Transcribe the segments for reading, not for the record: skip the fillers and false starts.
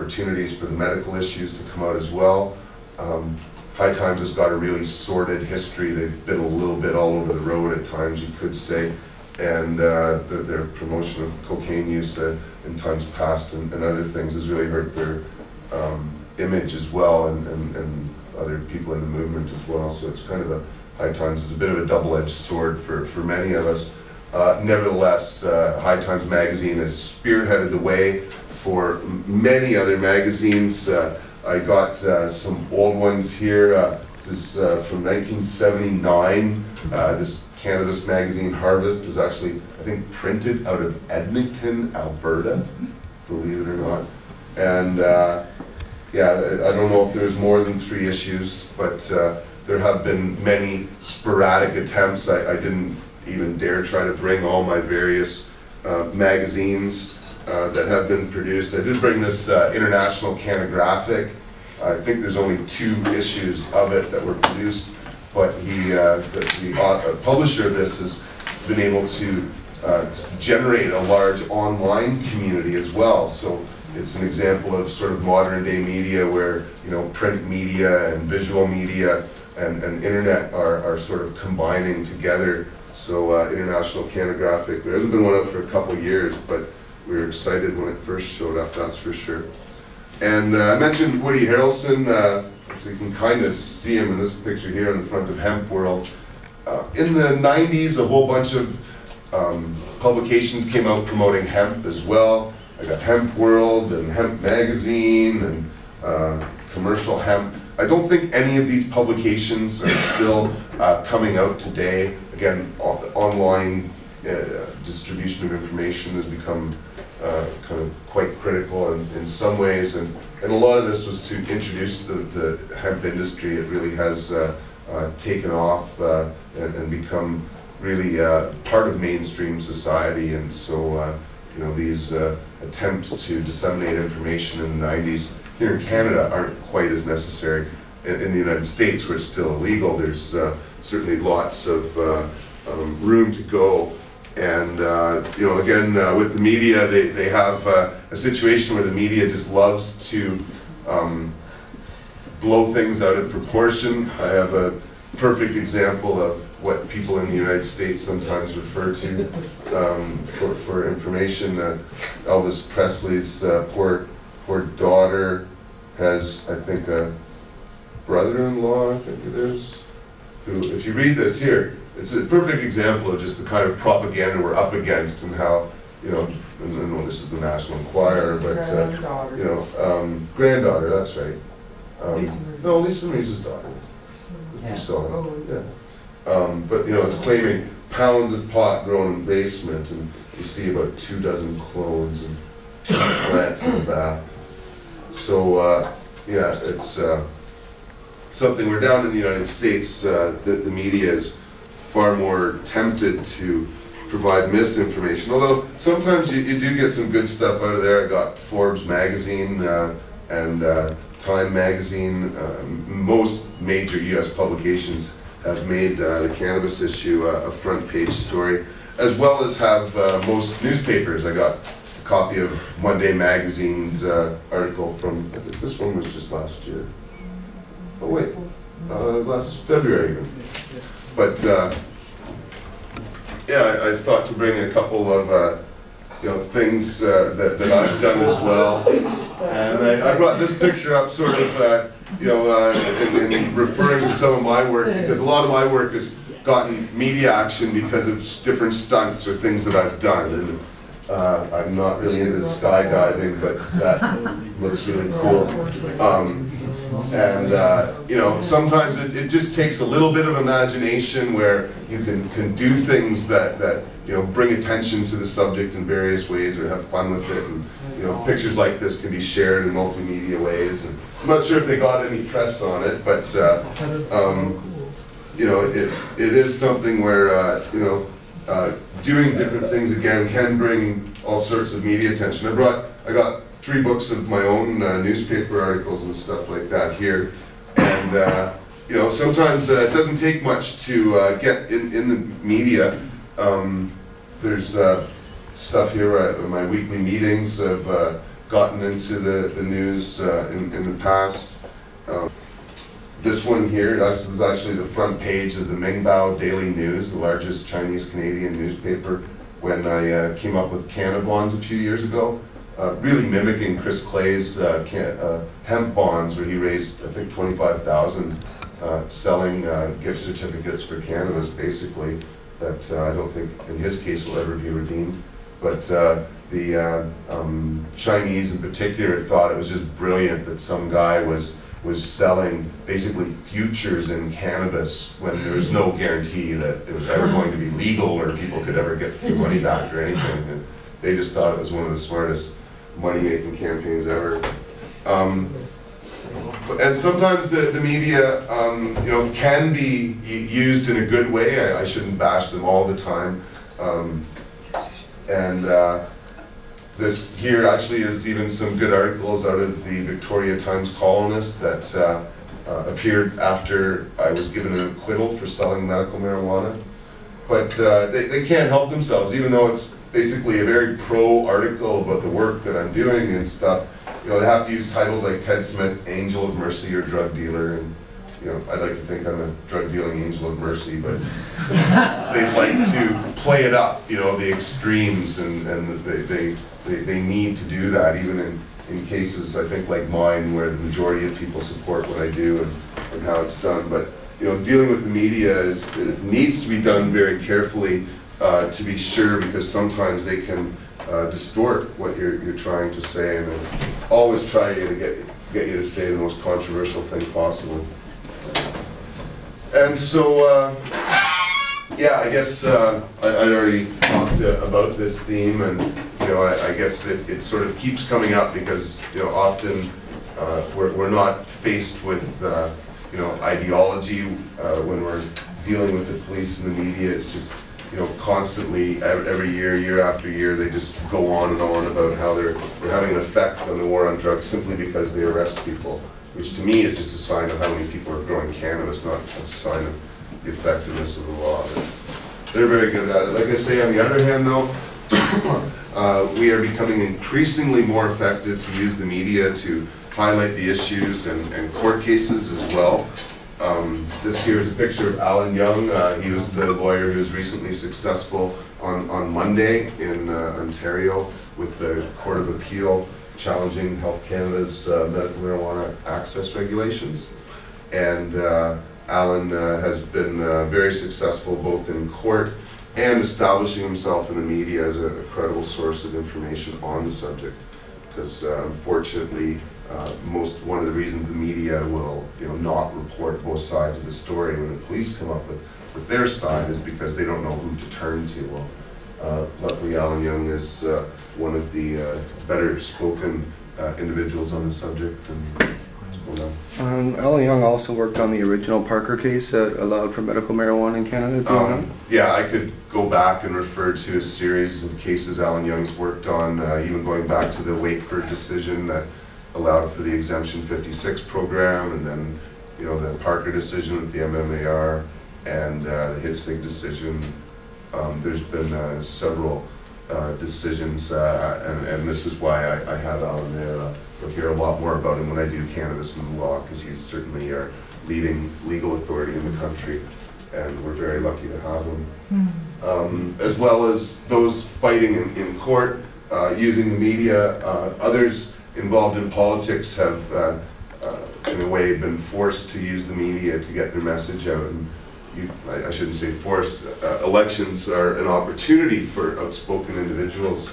opportunities for the medical issues to come out as well. High Times has got a really sordid history. They've been a little bit all over the road at times, you could say, and their promotion of cocaine use in times past and other things has really hurt their image as well, and other people in the movement as well. So it's kind of a High Times is a bit of a double-edged sword for many of us. Nevertheless, High Times magazine has spearheaded the way for many other magazines. I got some old ones here. This is from 1979. This Cannabis magazine, Harvest, was actually, I think, printed out of Edmonton, Alberta, believe it or not. And yeah, I don't know if there's more than 3 issues, but there have been many sporadic attempts. I didn't even dare try to bring all my various magazines that have been produced. I did bring this International Cannographic. I think there's only 2 issues of it that were produced, but the publisher of this has been able to generate a large online community as well. So it's an example of sort of modern day media where, you know, print media and visual media and internet are sort of combining together. So International Cannographic, there hasn't been one out for a couple years, but we were excited when it first showed up, that's for sure. And I mentioned Woody Harrelson, so you can kind of see him in this picture here on the front of Hemp World. In the 90s, a whole bunch of publications came out promoting hemp as well. I got Hemp World and Hemp Magazine and Commercial Hemp. I don't think any of these publications are still coming out today. Again, online distribution of information has become kind of quite critical in some ways, and a lot of this was to introduce the hemp industry. It really has taken off and become really part of mainstream society, and so you know, these attempts to disseminate information in the 90s here in Canada aren't quite as necessary. In the United States, where it's still illegal, there's certainly lots of room to go. And you know, again, with the media, they have a situation where the media just loves to blow things out of proportion. I have a perfect example of what people in the United States sometimes refer to for information. Elvis Presley's poor daughter has, I think, a brother-in-law, I think it is, who, if you read this here, it's a perfect example of just the kind of propaganda we're up against, and how, you know, I don't know, this is the National Enquirer, but you know, granddaughter, that's right. No, Lisa Marie's daughter. Yeah. You saw it. Yeah. But you know, it's claiming pounds of pot grown in the basement, and you see about 24 clones and 2 plants in the back. So yeah, it's something we're down in the United States. The media is far more tempted to provide misinformation, although sometimes you do get some good stuff out of there. I got Forbes magazine and Time magazine. Most major US publications have made the cannabis issue a front page story, as well as have most newspapers. I got a copy of Monday Magazine's article from, I think this one was just last year. Oh wait, last February even. But yeah, I thought to bring a couple of you know, things that I've done as well, and I brought this picture up sort of you know, in referring to some of my work, because a lot of my work has gotten media action because of different stunts or things that I've done. And I'm not really into skydiving, but that looks really cool. And you know, sometimes it just takes a little bit of imagination where you can do things that you know, bring attention to the subject in various ways, or have fun with it. And you know, pictures like this can be shared in multimedia ways. And I'm not sure if they got any press on it, but you know, it is something where you know, doing different things again can bring all sorts of media attention. I got 3 books of my own newspaper articles and stuff like that here, and you know, sometimes it doesn't take much to get in the media. There's stuff here, my weekly meetings of gotten into the news in the past. This one here, this is actually the front page of the Mingbao Daily News, the largest Chinese Canadian newspaper, when I came up with Cannabis a few years ago, really mimicking Chris Clay's hemp bonds, where he raised, I think, $25,000 selling gift certificates for cannabis, basically, that I don't think in his case will ever be redeemed. But the Chinese in particular thought it was just brilliant that some guy was selling basically futures in cannabis when there was no guarantee that it was ever going to be legal or people could ever get their money back or anything. And they just thought it was one of the smartest money-making campaigns ever. And sometimes the media, can be used in a good way. I shouldn't bash them all the time. This here actually is even some good articles out of the Victoria Times Colonist that appeared after I was given an acquittal for selling medical marijuana. But they can't help themselves, even though it's basically a very pro article about the work that I'm doing and stuff. They have to use titles like Ted Smith, Angel of Mercy, or drug dealer, and I'd like to think I'm a drug dealing angel of mercy, but they like to play it up, the extremes, and they need to do that, even in cases, I think, like mine, where the majority of people support what I do and how it's done. But, dealing with the media it needs to be done very carefully to be sure, because sometimes they can distort what you're trying to say, and always try to get you to say the most controversial thing possible. And so, I guess I'd already talked about this theme, and I guess it sort of keeps coming up because often we're not faced with ideology when we're dealing with the police and the media. It's just constantly, every year after year, they just go on and on about how they're having an effect on the war on drugs simply because they arrest people, which to me is just a sign of how many people are growing cannabis, not a sign of the effectiveness of the law. But they're very good at it. Like I say, on the other hand, though, we are becoming increasingly more effective to use the media to highlight the issues and court cases as well. This here is a picture of Alan Young. He was the lawyer who was recently successful on Monday in Ontario with the Court of Appeal challenging Health Canada's medical marijuana access regulations. And Alan has been very successful both in court and establishing himself in the media as a credible source of information on the subject. Because unfortunately, one of the reasons the media will not report both sides of the story when the police come up with their side is because they don't know who to turn to. Well, luckily Alan Young is one of the better spoken individuals on the subject. And what's going on? Alan Young also worked on the original Parker case that allowed for medical marijuana in Canada. Yeah, I could go back and refer to a series of cases Alan Young's worked on, even going back to the Wakeford decision that allowed for the Exemption 56 program, and then the Parker decision with the MMAR, and the Hitzig decision. There's been several decisions, and this is why I have Alan there. You'll hear a lot more about him when I do Cannabis and the Law, because he's certainly our leading legal authority in the country, and we're very lucky to have him. As well as those fighting in court, using the media, others involved in politics have, in a way, been forced to use the media to get their message out. And I shouldn't say forced. Elections are an opportunity for outspoken individuals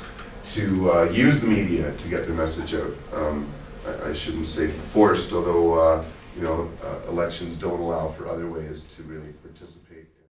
to use the media to get their message out. I shouldn't say forced, although elections don't allow for other ways to really participate